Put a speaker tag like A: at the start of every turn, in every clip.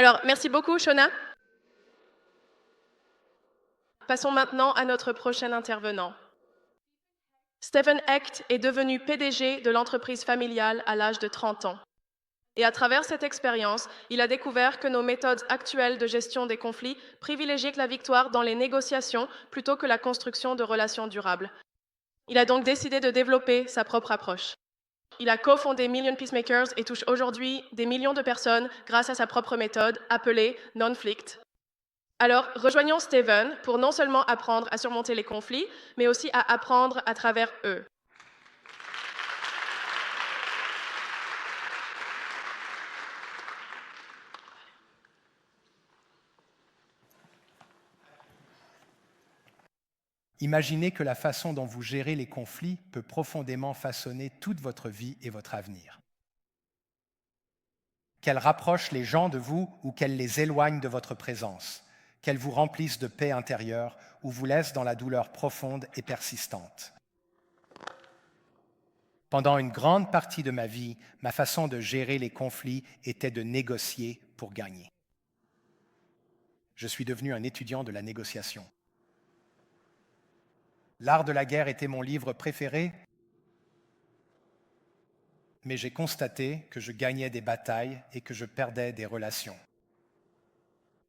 A: Alors, merci beaucoup, Shona. Passons maintenant à notre prochain intervenant. Stephen Hecht est devenu PDG de l'entreprise familiale à l'âge de 30 ans. Et à travers cette expérience, il a découvert que nos méthodes actuelles de gestion des conflits privilégient la victoire dans les négociations plutôt que la construction de relations durables. Il a donc décidé de développer sa propre approche. Il a cofondé Million Peacemakers et touche aujourd'hui des millions de personnes grâce à sa propre méthode appelée Non-Flict. Alors, rejoignons Stephen pour non seulement apprendre à surmonter les conflits, mais aussi à apprendre à travers eux.
B: Imaginez que la façon dont vous gérez les conflits peut profondément façonner toute votre vie et votre avenir. Qu'elle rapproche les gens de vous ou qu'elle les éloigne de votre présence, qu'elle vous remplisse de paix intérieure ou vous laisse dans la douleur profonde et persistante. Pendant une grande partie de ma vie, ma façon de gérer les conflits était de négocier pour gagner. Je suis devenu un étudiant de la négociation. L'art de la guerre était mon livre préféré, mais j'ai constaté que je gagnais des batailles et que je perdais des relations.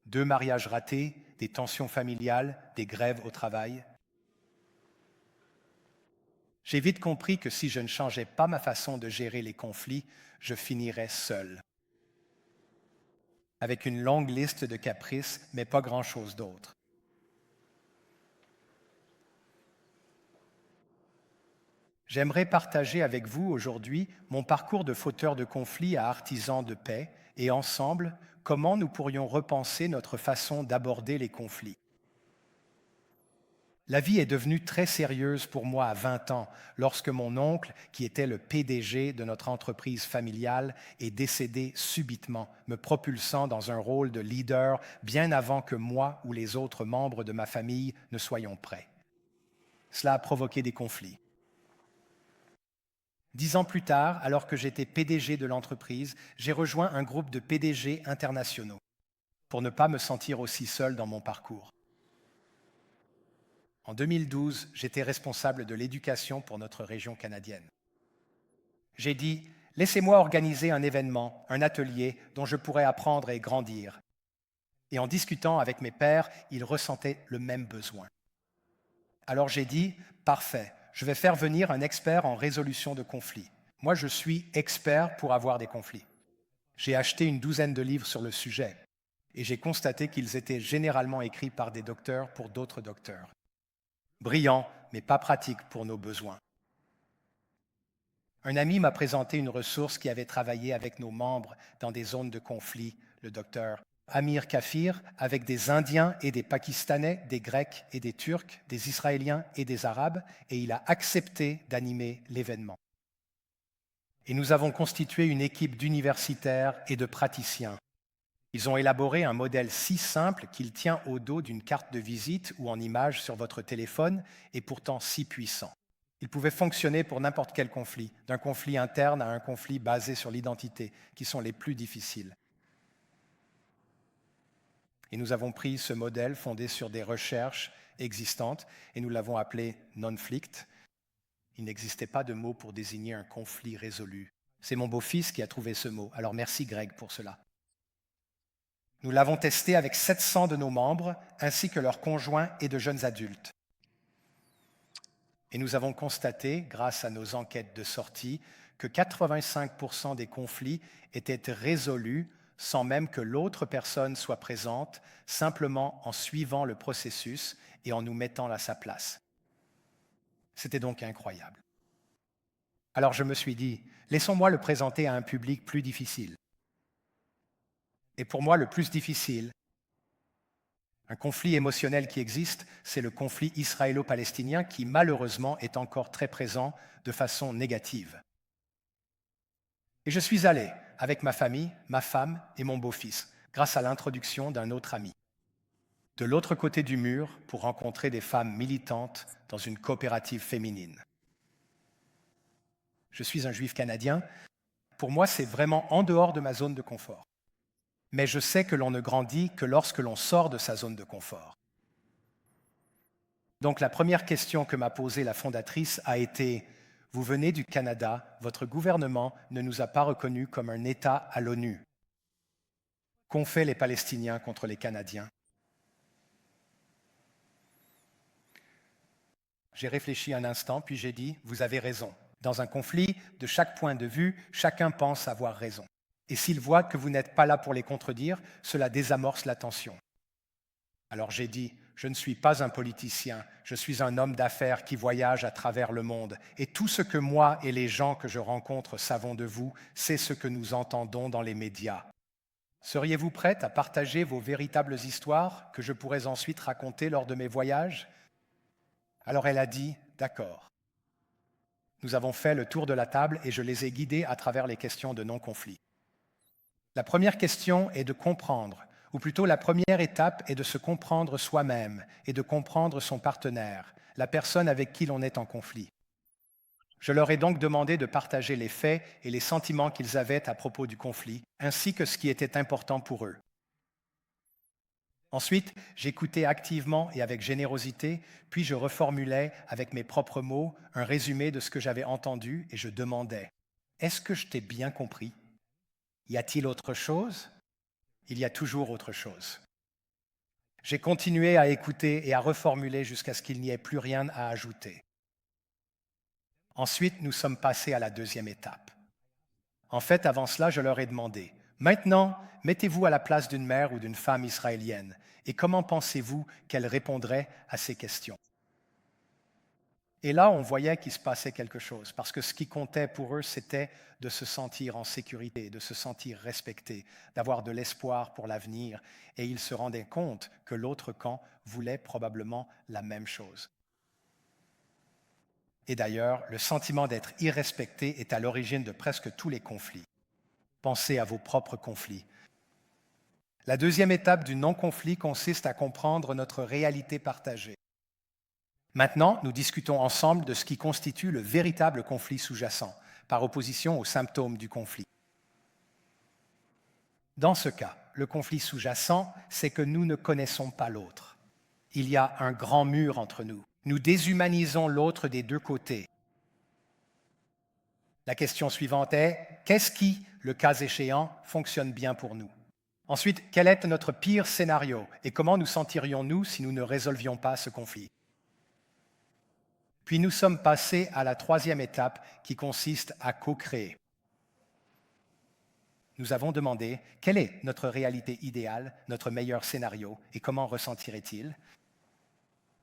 B: 2 mariages ratés, des tensions familiales, des grèves au travail. J'ai vite compris que si je ne changeais pas ma façon de gérer les conflits, je finirais seul, avec une longue liste de caprices, mais pas grand-chose d'autre. J'aimerais partager avec vous aujourd'hui mon parcours de fauteur de conflits à artisan de paix et ensemble, comment nous pourrions repenser notre façon d'aborder les conflits. La vie est devenue très sérieuse pour moi à 20 ans, lorsque mon oncle, qui était le PDG de notre entreprise familiale, est décédé subitement, me propulsant dans un rôle de leader bien avant que moi ou les autres membres de ma famille ne soyons prêts. Cela a provoqué des conflits. 10 ans plus tard, alors que j'étais PDG de l'entreprise, j'ai rejoint un groupe de PDG internationaux pour ne pas me sentir aussi seul dans mon parcours. En 2012, j'étais responsable de l'éducation pour notre région canadienne. J'ai dit, laissez-moi organiser un événement, un atelier dont je pourrais apprendre et grandir. Et en discutant avec mes pairs, ils ressentaient le même besoin. Alors j'ai dit, parfait, je vais faire venir un expert en résolution de conflits. Moi, je suis expert pour avoir des conflits. J'ai acheté une douzaine de livres sur le sujet et j'ai constaté qu'ils étaient généralement écrits par des docteurs pour d'autres docteurs. Brillant, mais pas pratique pour nos besoins. Un ami m'a présenté une ressource qui avait travaillé avec nos membres dans des zones de conflit, le docteur Amir Kafir, avec des Indiens et des Pakistanais, des Grecs et des Turcs, des Israéliens et des Arabes, et il a accepté d'animer l'événement. Et nous avons constitué une équipe d'universitaires et de praticiens. Ils ont élaboré un modèle si simple qu'il tient au dos d'une carte de visite ou en image sur votre téléphone et pourtant si puissant. Il pouvait fonctionner pour n'importe quel conflit, d'un conflit interne à un conflit basé sur l'identité, qui sont les plus difficiles. Et nous avons pris ce modèle fondé sur des recherches existantes et nous l'avons appelé Non-Flict. Il n'existait pas de mot pour désigner un conflit résolu. C'est mon beau-fils qui a trouvé ce mot, alors merci Greg pour cela. Nous l'avons testé avec 700 de nos membres, ainsi que leurs conjoints et de jeunes adultes. Et nous avons constaté, grâce à nos enquêtes de sortie, que 85% des conflits étaient résolus sans même que l'autre personne soit présente, simplement en suivant le processus et en nous mettant à sa place. C'était donc incroyable. Alors je me suis dit, laissons-moi le présenter à un public plus difficile. Et pour moi, le plus difficile, un conflit émotionnel qui existe, c'est le conflit israélo-palestinien qui malheureusement est encore très présent de façon négative. Et je suis allé avec ma famille, ma femme et mon beau-fils, grâce à l'introduction d'un autre ami, de l'autre côté du mur pour rencontrer des femmes militantes dans une coopérative féminine. Je suis un juif canadien. Pour moi, c'est vraiment en dehors de ma zone de confort. Mais je sais que l'on ne grandit que lorsque l'on sort de sa zone de confort. Donc la première question que m'a posée la fondatrice a été « Vous venez du Canada, votre gouvernement ne nous a pas reconnus comme un État à l'ONU. Qu'ont fait les Palestiniens contre les Canadiens ?» J'ai réfléchi un instant, puis j'ai dit « Vous avez raison. Dans un conflit, de chaque point de vue, chacun pense avoir raison. Et s'ils voient que vous n'êtes pas là pour les contredire, cela désamorce la tension. » Alors j'ai dit « Je ne suis pas un politicien, je suis un homme d'affaires qui voyage à travers le monde. Et tout ce que moi et les gens que je rencontre savons de vous, c'est ce que nous entendons dans les médias. Seriez-vous prête à partager vos véritables histoires que je pourrais ensuite raconter lors de mes voyages ?» Alors elle a dit « D'accord. » Nous avons fait le tour de la table et je les ai guidés à travers les questions de non-conflit. La première question est de comprendre, ou plutôt la première étape est de se comprendre soi-même et de comprendre son partenaire, la personne avec qui l'on est en conflit. Je leur ai donc demandé de partager les faits et les sentiments qu'ils avaient à propos du conflit, ainsi que ce qui était important pour eux. Ensuite, j'écoutais activement et avec générosité, puis je reformulais avec mes propres mots un résumé de ce que j'avais entendu et je demandais « Est-ce que je t'ai bien compris? Y a-t-il autre chose ?» Il y a toujours autre chose. J'ai continué à écouter et à reformuler jusqu'à ce qu'il n'y ait plus rien à ajouter. Ensuite, nous sommes passés à la deuxième étape. En fait, avant cela, je leur ai demandé « Maintenant, mettez-vous à la place d'une mère ou d'une femme israélienne et comment pensez-vous qu'elle répondrait à ces questions ?» Et là, on voyait qu'il se passait quelque chose, parce que ce qui comptait pour eux, c'était de se sentir en sécurité, de se sentir respecté, d'avoir de l'espoir pour l'avenir, et ils se rendaient compte que l'autre camp voulait probablement la même chose. Et d'ailleurs, le sentiment d'être irrespecté est à l'origine de presque tous les conflits. Pensez à vos propres conflits. La deuxième étape du non-conflit consiste à comprendre notre réalité partagée. Maintenant, nous discutons ensemble de ce qui constitue le véritable conflit sous-jacent, par opposition aux symptômes du conflit. Dans ce cas, le conflit sous-jacent, c'est que nous ne connaissons pas l'autre. Il y a un grand mur entre nous. Nous déshumanisons l'autre des deux côtés. La question suivante est, qu'est-ce qui, le cas échéant, fonctionne bien pour nous? Ensuite, quel est notre pire scénario et comment nous sentirions-nous si nous ne résolvions pas ce conflit? Puis nous sommes passés à la troisième étape qui consiste à co-créer. Nous avons demandé quelle est notre réalité idéale, notre meilleur scénario et comment ressentirait-il?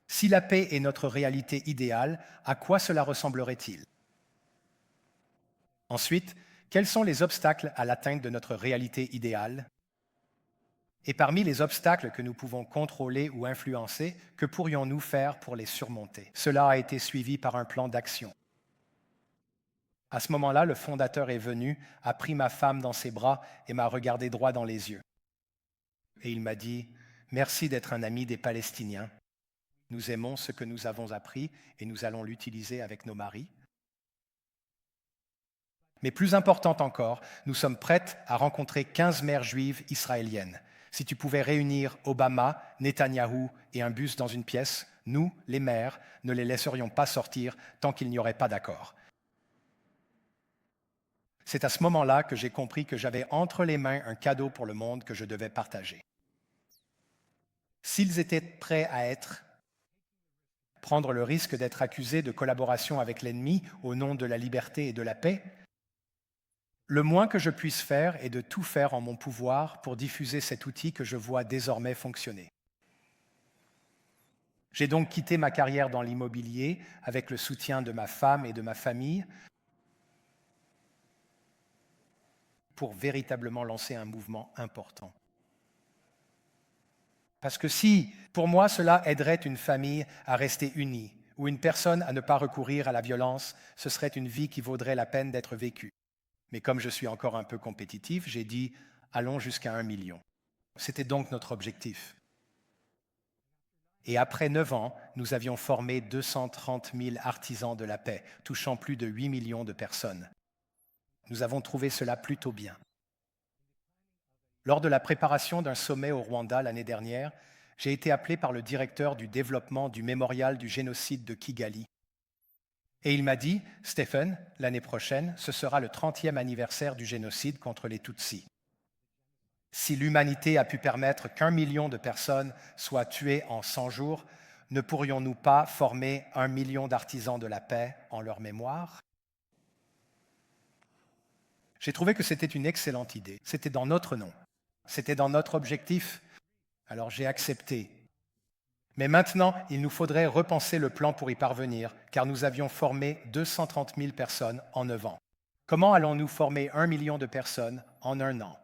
B: Si la paix est notre réalité idéale, à quoi cela ressemblerait-il? Ensuite, quels sont les obstacles à l'atteinte de notre réalité idéale? Et parmi les obstacles que nous pouvons contrôler ou influencer, que pourrions-nous faire pour les surmonter? Cela a été suivi par un plan d'action. À ce moment-là, le fondateur est venu, a pris ma femme dans ses bras et m'a regardé droit dans les yeux. Et il m'a dit « Merci d'être un ami des Palestiniens. Nous aimons ce que nous avons appris et nous allons l'utiliser avec nos maris. Mais plus important encore, nous sommes prêtes à rencontrer 15 mères juives israéliennes. Si tu pouvais réunir Obama, Netanyahou et un bus dans une pièce, nous, les mères, ne les laisserions pas sortir tant qu'il n'y aurait pas d'accord. » C'est à ce moment-là que j'ai compris que j'avais entre les mains un cadeau pour le monde que je devais partager. S'ils étaient prêts à prendre le risque d'être accusés de collaboration avec l'ennemi au nom de la liberté et de la paix, le moins que je puisse faire est de tout faire en mon pouvoir pour diffuser cet outil que je vois désormais fonctionner. J'ai donc quitté ma carrière dans l'immobilier avec le soutien de ma femme et de ma famille pour véritablement lancer un mouvement important. Parce que si, pour moi, cela aiderait une famille à rester unie ou une personne à ne pas recourir à la violence, ce serait une vie qui vaudrait la peine d'être vécue. Mais comme je suis encore un peu compétitif, j'ai dit « allons jusqu'à 1 million ». C'était donc notre objectif. Et après 9 ans, nous avions formé 230 000 artisans de la paix, touchant plus de 8 millions de personnes. Nous avons trouvé cela plutôt bien. Lors de la préparation d'un sommet au Rwanda l'année dernière, j'ai été appelé par le directeur du développement du mémorial du génocide de Kigali. Et il m'a dit, Stephen, l'année prochaine, ce sera le 30e anniversaire du génocide contre les Tutsis. Si l'humanité a pu permettre qu'1 million de personnes soient tuées en 100 jours, ne pourrions-nous pas former 1 million d'artisans de la paix en leur mémoire? J'ai trouvé que c'était une excellente idée. C'était dans notre nom. C'était dans notre objectif. Alors j'ai accepté. Mais maintenant, il nous faudrait repenser le plan pour y parvenir, car nous avions formé 230 000 personnes en 9 ans. Comment allons-nous former 1 million de personnes en 1 an?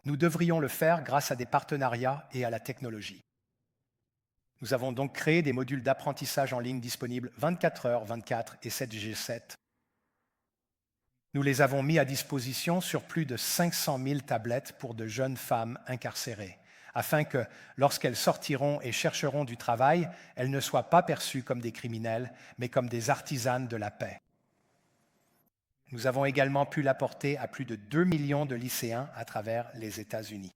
B: Nous devrions le faire grâce à des partenariats et à la technologie. Nous avons donc créé des modules d'apprentissage en ligne disponibles 24h/24 et 7G7. Nous les avons mis à disposition sur plus de 500 000 tablettes pour de jeunes femmes incarcérées, afin que, lorsqu'elles sortiront et chercheront du travail, elles ne soient pas perçues comme des criminels, mais comme des artisanes de la paix. Nous avons également pu l'apporter à plus de 2 millions de lycéens à travers les États-Unis.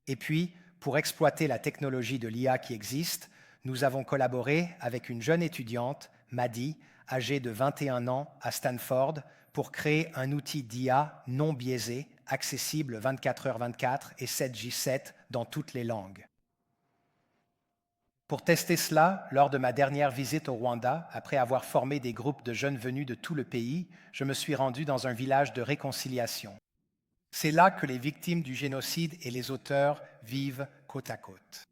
B: Et puis, pour exploiter la technologie de l'IA qui existe, nous avons collaboré avec une jeune étudiante, Maddy, âgée de 21 ans, à Stanford, pour créer un outil d'IA non biaisé, accessible 24h/24 et 7J7 dans toutes les langues. Pour tester cela, lors de ma dernière visite au Rwanda, après avoir formé des groupes de jeunes venus de tout le pays, je me suis rendu dans un village de réconciliation. C'est là que les victimes du génocide et les auteurs vivent côte à côte.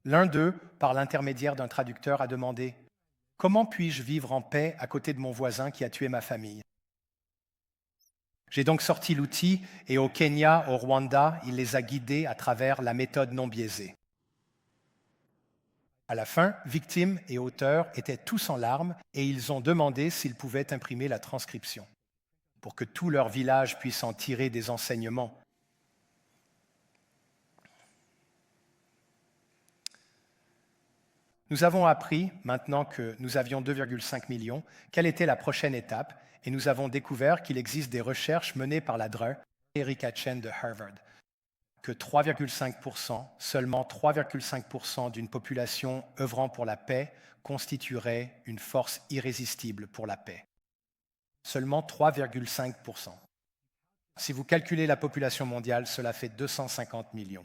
B: L'un d'eux, par l'intermédiaire d'un traducteur, a demandé « Comment puis-je vivre en paix à côté de mon voisin qui a tué ma famille ?» J'ai donc sorti l'outil et au Kenya, au Rwanda, il les a guidés à travers la méthode non biaisée. À la fin, victimes et auteurs étaient tous en larmes et ils ont demandé s'ils pouvaient imprimer la transcription pour que tout leur village puisse en tirer des enseignements. Nous avons appris, maintenant que nous avions 2,5 millions, quelle était la prochaine étape, et nous avons découvert qu'il existe des recherches menées par la DRE, Erika Chen de Harvard, que 3,5%, seulement 3,5% d'une population œuvrant pour la paix constituerait une force irrésistible pour la paix. Seulement 3,5%. Si vous calculez la population mondiale, cela fait 250 millions.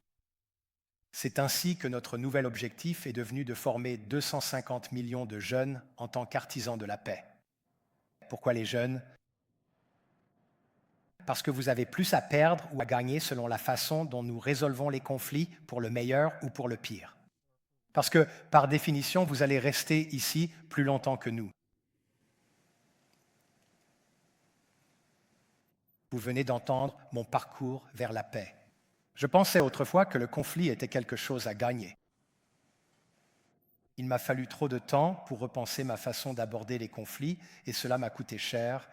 B: C'est ainsi que notre nouvel objectif est devenu de former 250 millions de jeunes en tant qu'artisans de la paix. Pourquoi les jeunes? Parce que vous avez plus à perdre ou à gagner selon la façon dont nous résolvons les conflits, pour le meilleur ou pour le pire. Parce que, par définition, vous allez rester ici plus longtemps que nous. Vous venez d'entendre mon parcours vers la paix. Je pensais autrefois que le conflit était quelque chose à gagner. Il m'a fallu trop de temps pour repenser ma façon d'aborder les conflits et cela m'a coûté cher.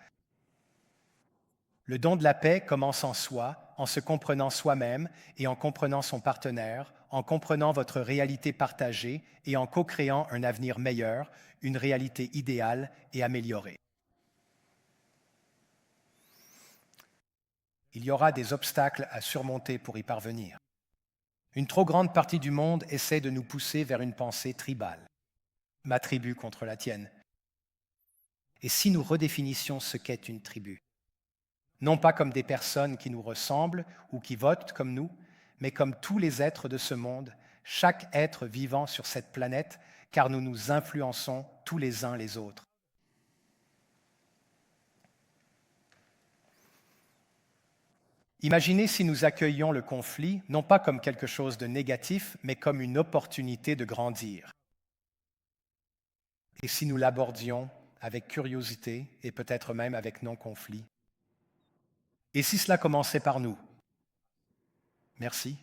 B: Le don de la paix commence en soi, en se comprenant soi-même et en comprenant son partenaire, en comprenant votre réalité partagée et en co-créant un avenir meilleur, une réalité idéale et améliorée. Il y aura des obstacles à surmonter pour y parvenir. Une trop grande partie du monde essaie de nous pousser vers une pensée tribale. Ma tribu contre la tienne. Et si nous redéfinissions ce qu'est une tribu? Non pas comme des personnes qui nous ressemblent ou qui votent comme nous, mais comme tous les êtres de ce monde, chaque être vivant sur cette planète, car nous nous influençons tous les uns les autres. Imaginez si nous accueillions le conflit, non pas comme quelque chose de négatif, mais comme une opportunité de grandir. Et si nous l'abordions avec curiosité et peut-être même avec non-conflit? Et si cela commençait par nous? Merci.